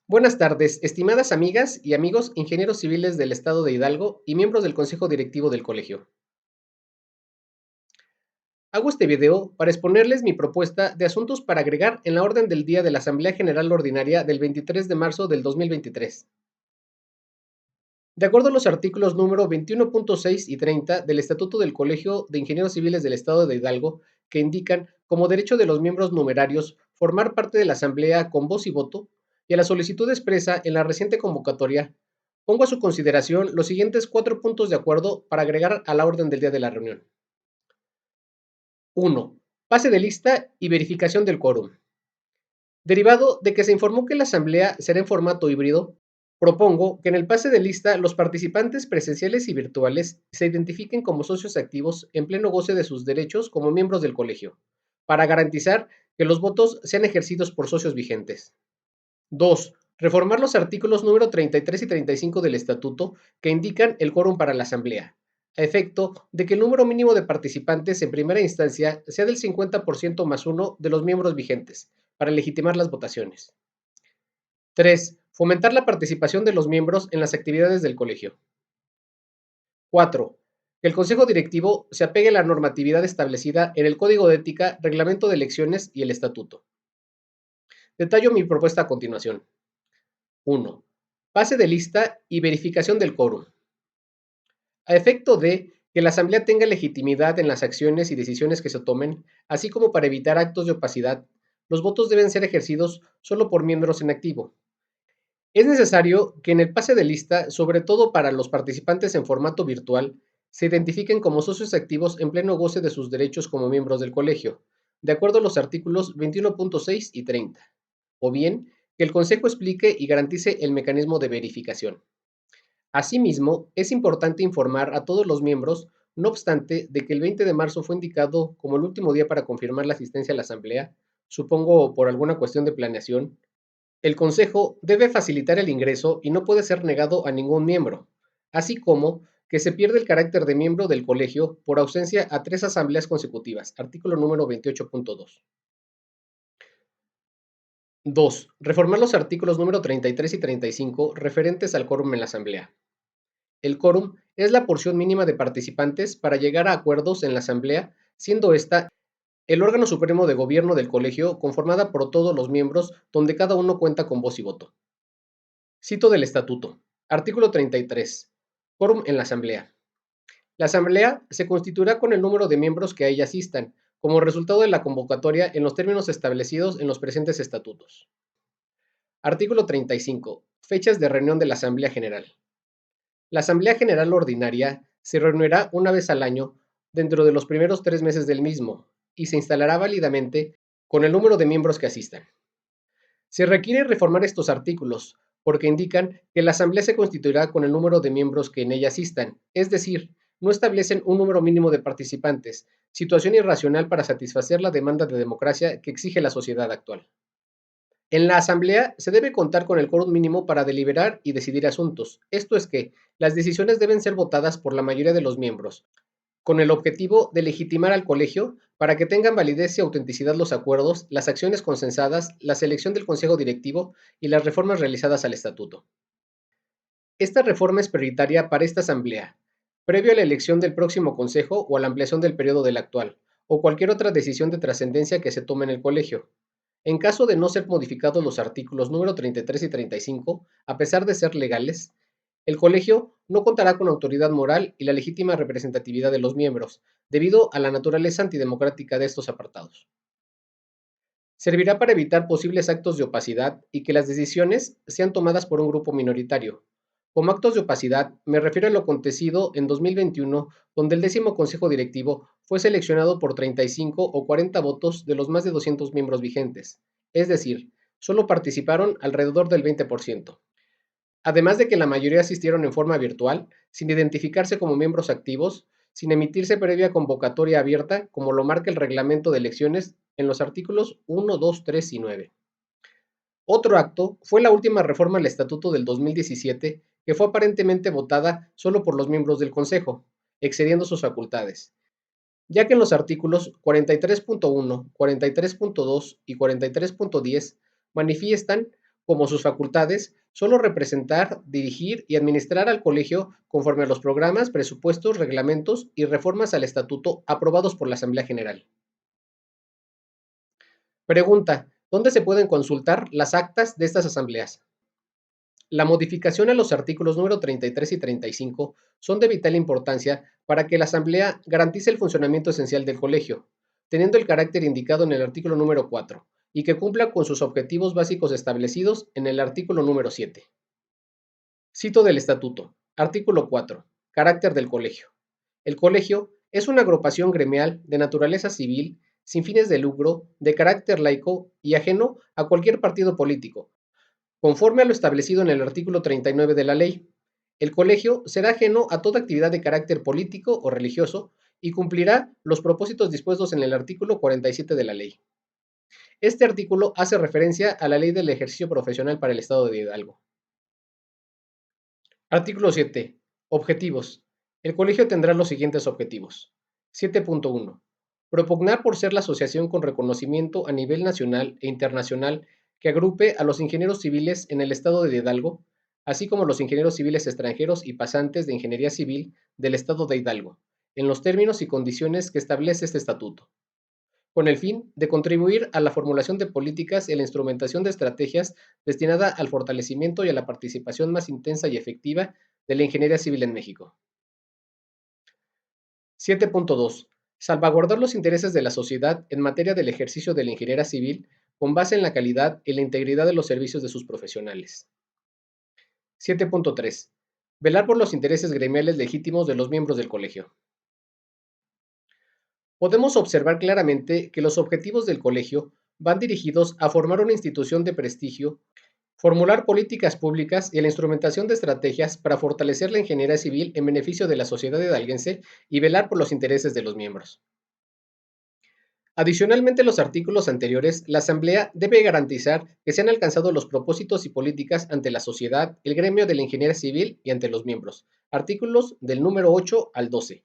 Buenas tardes, estimadas amigas y amigos ingenieros civiles del Estado de Hidalgo y miembros del Consejo Directivo del Colegio. Hago este video para exponerles mi propuesta de asuntos para agregar en la orden del día de la Asamblea General Ordinaria del 23 de marzo del 2023. De acuerdo a los artículos número 21.6 y 30 del Estatuto del Colegio de Ingenieros Civiles del Estado de Hidalgo, que indican como derecho de los miembros numerarios formar parte de la Asamblea con voz y voto, y a la solicitud expresa en la reciente convocatoria, pongo a su consideración los siguientes 4 puntos de acuerdo para agregar a la orden del día de la reunión. 1. Pase de lista y verificación del quórum. Derivado de que se informó que la asamblea será en formato híbrido, propongo que en el pase de lista los participantes presenciales y virtuales se identifiquen como socios activos en pleno goce de sus derechos como miembros del colegio, para garantizar que los votos sean ejercidos por socios vigentes. 2. Reformar los artículos número 33 y 35 del estatuto que indican el quórum para la asamblea, a efecto de que el número mínimo de participantes en primera instancia sea del 50% más uno de los miembros vigentes, para legitimar las votaciones. 3. Fomentar la participación de los miembros en las actividades del colegio. 4. Que el Consejo Directivo se apegue a la normatividad establecida en el Código de Ética, Reglamento de Elecciones y el Estatuto. Detallo mi propuesta a continuación. 1. Pase de lista y verificación del quórum. A efecto de que la Asamblea tenga legitimidad en las acciones y decisiones que se tomen, así como para evitar actos de opacidad, los votos deben ser ejercidos solo por miembros en activo. Es necesario que en el pase de lista, sobre todo para los participantes en formato virtual, se identifiquen como socios activos en pleno goce de sus derechos como miembros del colegio, de acuerdo a los artículos 21.6 y 30, o bien que el Consejo explique y garantice el mecanismo de verificación. Asimismo, es importante informar a todos los miembros, no obstante, de que el 20 de marzo fue indicado como el último día para confirmar la asistencia a la Asamblea, supongo por alguna cuestión de planeación. El Consejo debe facilitar el ingreso y no puede ser negado a ningún miembro, así como que se pierde el carácter de miembro del colegio por ausencia a 3 asambleas consecutivas, artículo número 28.2. 2. Reformar los artículos número 33 y 35 referentes al quórum en la asamblea. El quórum es la porción mínima de participantes para llegar a acuerdos en la asamblea, siendo esta el órgano supremo de gobierno del colegio conformada por todos los miembros donde cada uno cuenta con voz y voto. Cito del estatuto. Artículo 33. Quórum en la asamblea. La asamblea se constituirá con el número de miembros que a ella asistan, como resultado de la convocatoria en los términos establecidos en los presentes estatutos. Artículo 35. Fechas de reunión de la Asamblea General. La Asamblea General Ordinaria se reunirá una vez al año dentro de los primeros 3 meses del mismo y se instalará válidamente con el número de miembros que asistan. Se requiere reformar estos artículos porque indican que la Asamblea se constituirá con el número de miembros que en ella asistan, es decir, no establecen un número mínimo de participantes, situación irracional para satisfacer la demanda de democracia que exige la sociedad actual. En la Asamblea se debe contar con el quórum mínimo para deliberar y decidir asuntos, esto es que las decisiones deben ser votadas por la mayoría de los miembros, con el objetivo de legitimar al colegio para que tengan validez y autenticidad los acuerdos, las acciones consensadas, la selección del consejo directivo y las reformas realizadas al estatuto. Esta reforma es prioritaria para esta asamblea, previo a la elección del próximo consejo o a la ampliación del periodo del actual, o cualquier otra decisión de trascendencia que se tome en el colegio. En caso de no ser modificados los artículos número 33 y 35, a pesar de ser legales, el colegio no contará con autoridad moral y la legítima representatividad de los miembros, debido a la naturaleza antidemocrática de estos apartados. Servirá para evitar posibles actos de opacidad y que las decisiones sean tomadas por un grupo minoritario. Como actos de opacidad, me refiero a lo acontecido en 2021, donde el 10º Consejo Directivo fue seleccionado por 35 o 40 votos de los más de 200 miembros vigentes, es decir, solo participaron alrededor del 20%. Además de que la mayoría asistieron en forma virtual, sin identificarse como miembros activos, sin emitirse previa convocatoria abierta, como lo marca el reglamento de elecciones en los artículos 1, 2, 3 y 9. Otro acto fue la última reforma al Estatuto del 2017, que fue aparentemente votada solo por los miembros del Consejo, excediendo sus facultades, ya que en los artículos 43.1, 43.2 y 43.10 manifiestan como sus facultades, solo representar, dirigir y administrar al colegio conforme a los programas, presupuestos, reglamentos y reformas al estatuto aprobados por la Asamblea General. Pregunta: ¿dónde se pueden consultar las actas de estas asambleas? La modificación a los artículos número 33 y 35 son de vital importancia para que la Asamblea garantice el funcionamiento esencial del colegio, teniendo el carácter indicado en el artículo número 4 y que cumpla con sus objetivos básicos establecidos en el artículo número 7. Cito del Estatuto. Artículo 4. Carácter del colegio. El colegio es una agrupación gremial de naturaleza civil, sin fines de lucro, de carácter laico y ajeno a cualquier partido político, conforme a lo establecido en el artículo 39 de la ley. El colegio será ajeno a toda actividad de carácter político o religioso y cumplirá los propósitos dispuestos en el artículo 47 de la ley. Este artículo hace referencia a la ley del ejercicio profesional para el Estado de Hidalgo. Artículo 7. Objetivos. El colegio tendrá los siguientes objetivos. 7.1. Propugnar por ser la asociación con reconocimiento a nivel nacional e internacional que agrupe a los ingenieros civiles en el estado de Hidalgo, así como los ingenieros civiles extranjeros y pasantes de ingeniería civil del estado de Hidalgo, en los términos y condiciones que establece este estatuto, con el fin de contribuir a la formulación de políticas y la instrumentación de estrategias destinada al fortalecimiento y a la participación más intensa y efectiva de la ingeniería civil en México. 7.2. Salvaguardar los intereses de la sociedad en materia del ejercicio de la ingeniería civil con base en la calidad y la integridad de los servicios de sus profesionales. 7.3. Velar por los intereses gremiales legítimos de los miembros del colegio. Podemos observar claramente que los objetivos del colegio van dirigidos a formar una institución de prestigio, formular políticas públicas y la instrumentación de estrategias para fortalecer la ingeniería civil en beneficio de la sociedad hidalguense y velar por los intereses de los miembros. Adicionalmente a los artículos anteriores, la Asamblea debe garantizar que se han alcanzado los propósitos y políticas ante la sociedad, el gremio de la ingeniería civil y ante los miembros. Artículos del número 8 al 12.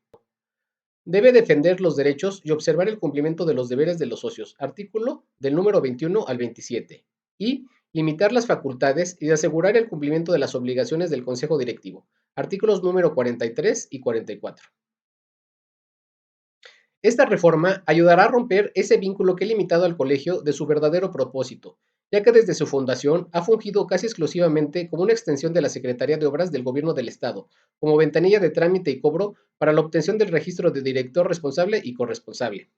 Debe defender los derechos y observar el cumplimiento de los deberes de los socios. Artículo del número 21 al 27. Y limitar las facultades y asegurar el cumplimiento de las obligaciones del Consejo Directivo. Artículos número 43 y 44. Esta reforma ayudará a romper ese vínculo que ha limitado al colegio de su verdadero propósito, ya que desde su fundación ha fungido casi exclusivamente como una extensión de la Secretaría de Obras del Gobierno del Estado, como ventanilla de trámite y cobro para la obtención del registro de director responsable y corresponsable.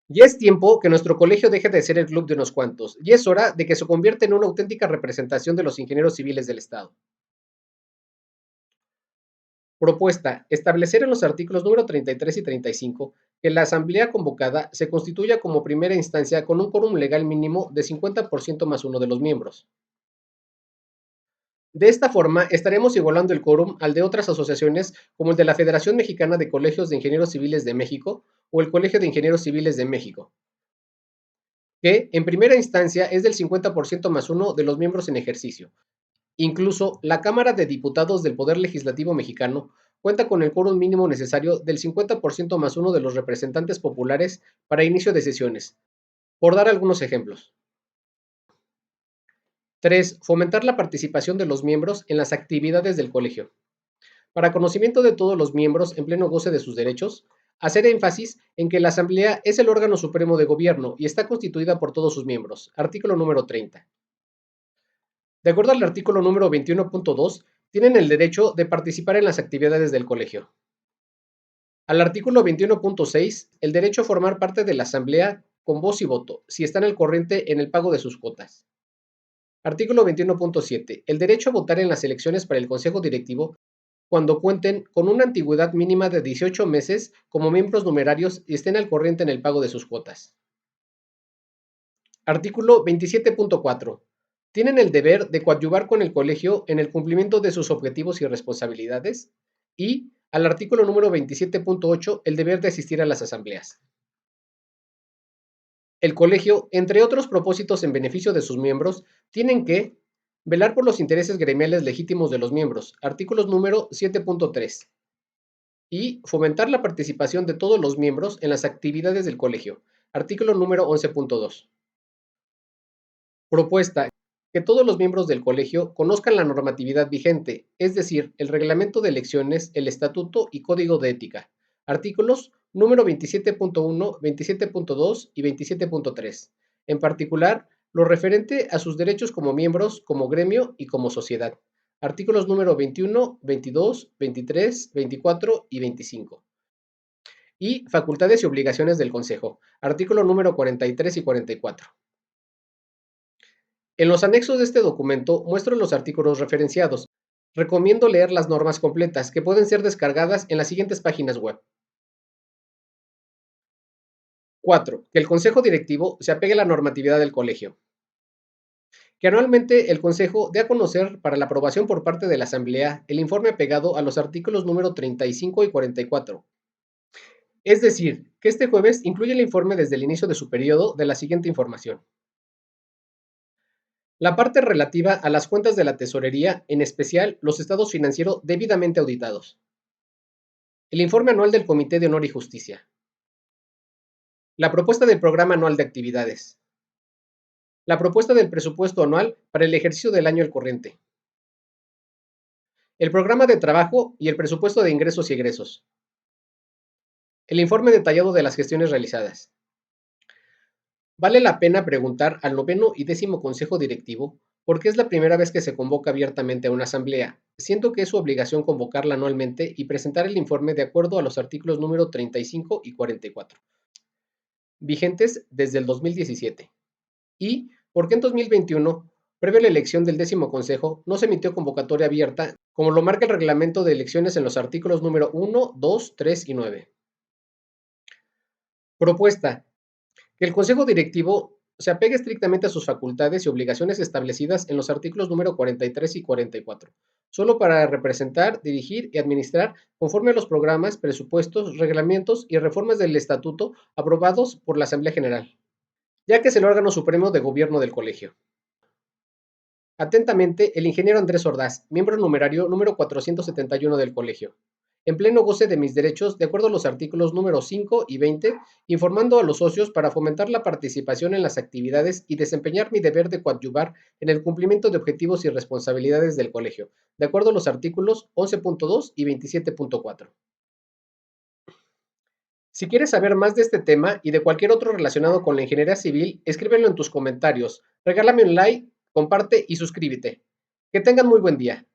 Ya es tiempo que nuestro colegio deje de ser el club de unos cuantos, y es hora de que se convierta en una auténtica representación de los ingenieros civiles del Estado. Propuesta: establecer en los artículos número 33 y 35 que la asamblea convocada se constituya como primera instancia con un quórum legal mínimo de 50% más uno de los miembros. De esta forma, estaremos igualando el quórum al de otras asociaciones como el de la Federación Mexicana de Colegios de Ingenieros Civiles de México o el Colegio de Ingenieros Civiles de México, que en primera instancia es del 50% más uno de los miembros en ejercicio. Incluso la Cámara de Diputados del Poder Legislativo mexicano cuenta con el quórum mínimo necesario del 50% más uno de los representantes populares para inicio de sesiones, por dar algunos ejemplos. 3. Fomentar la participación de los miembros en las actividades del colegio. Para conocimiento de todos los miembros en pleno goce de sus derechos, hacer énfasis en que la Asamblea es el órgano supremo de gobierno y está constituida por todos sus miembros. Artículo número 30. De acuerdo al artículo número 21.2, tienen el derecho de participar en las actividades del colegio. Al artículo 21.6, el derecho a formar parte de la asamblea con voz y voto, si están al corriente en el pago de sus cuotas. Artículo 21.7, el derecho a votar en las elecciones para el consejo directivo cuando cuenten con una antigüedad mínima de 18 meses como miembros numerarios y estén al corriente en el pago de sus cuotas. Artículo 27.4. Tienen el deber de coadyuvar con el colegio en el cumplimiento de sus objetivos y responsabilidades. Y, al artículo número 27.8, el deber de asistir a las asambleas. El colegio, entre otros propósitos en beneficio de sus miembros, tienen que velar por los intereses gremiales legítimos de los miembros. Artículos número 7.3. Y fomentar la participación de todos los miembros en las actividades del colegio. Artículo número 11.2. Propuesta: que todos los miembros del colegio conozcan la normatividad vigente, es decir, el reglamento de elecciones, el estatuto y código de ética. Artículos número 27.1, 27.2 y 27.3. En particular, lo referente a sus derechos como miembros, como gremio y como sociedad. Artículos número 21, 22, 23, 24 y 25. Y facultades y obligaciones del Consejo. Artículo número 43 y 44. En los anexos de este documento muestro los artículos referenciados. Recomiendo leer las normas completas, que pueden ser descargadas en las siguientes páginas web. 4. Que el Consejo Directivo se apegue a la normatividad del colegio. Que anualmente el Consejo dé a conocer para la aprobación por parte de la Asamblea el informe apegado a los artículos número 35 y 44. Es decir, que este jueves incluye el informe desde el inicio de su periodo de la siguiente información. La parte relativa a las cuentas de la tesorería, en especial los estados financieros debidamente auditados. El informe anual del Comité de Honor y Justicia. La propuesta del programa anual de actividades. La propuesta del presupuesto anual para el ejercicio del año al corriente. El programa de trabajo y el presupuesto de ingresos y egresos. El informe detallado de las gestiones realizadas. Vale la pena preguntar al noveno y décimo Consejo Directivo por qué es la primera vez que se convoca abiertamente a una asamblea. Siento que es su obligación convocarla anualmente y presentar el informe de acuerdo a los artículos número 35 y 44, vigentes desde el 2017. Y por qué en 2021, previo a la elección del décimo consejo, no se emitió convocatoria abierta, como lo marca el reglamento de elecciones en los artículos número 1, 2, 3 y 9. Propuesta: que el Consejo Directivo se apegue estrictamente a sus facultades y obligaciones establecidas en los artículos número 43 y 44, solo para representar, dirigir y administrar conforme a los programas, presupuestos, reglamentos y reformas del estatuto aprobados por la Asamblea General, ya que es el órgano supremo de gobierno del colegio. Atentamente, el ingeniero Andrés Ordaz, miembro numerario número 471 del colegio. En pleno goce de mis derechos, de acuerdo a los artículos número 5 y 20, informando a los socios para fomentar la participación en las actividades y desempeñar mi deber de coadyuvar en el cumplimiento de objetivos y responsabilidades del colegio, de acuerdo a los artículos 11.2 y 27.4. Si quieres saber más de este tema y de cualquier otro relacionado con la ingeniería civil, escríbelo en tus comentarios, regálame un like, comparte y suscríbete. Que tengan muy buen día.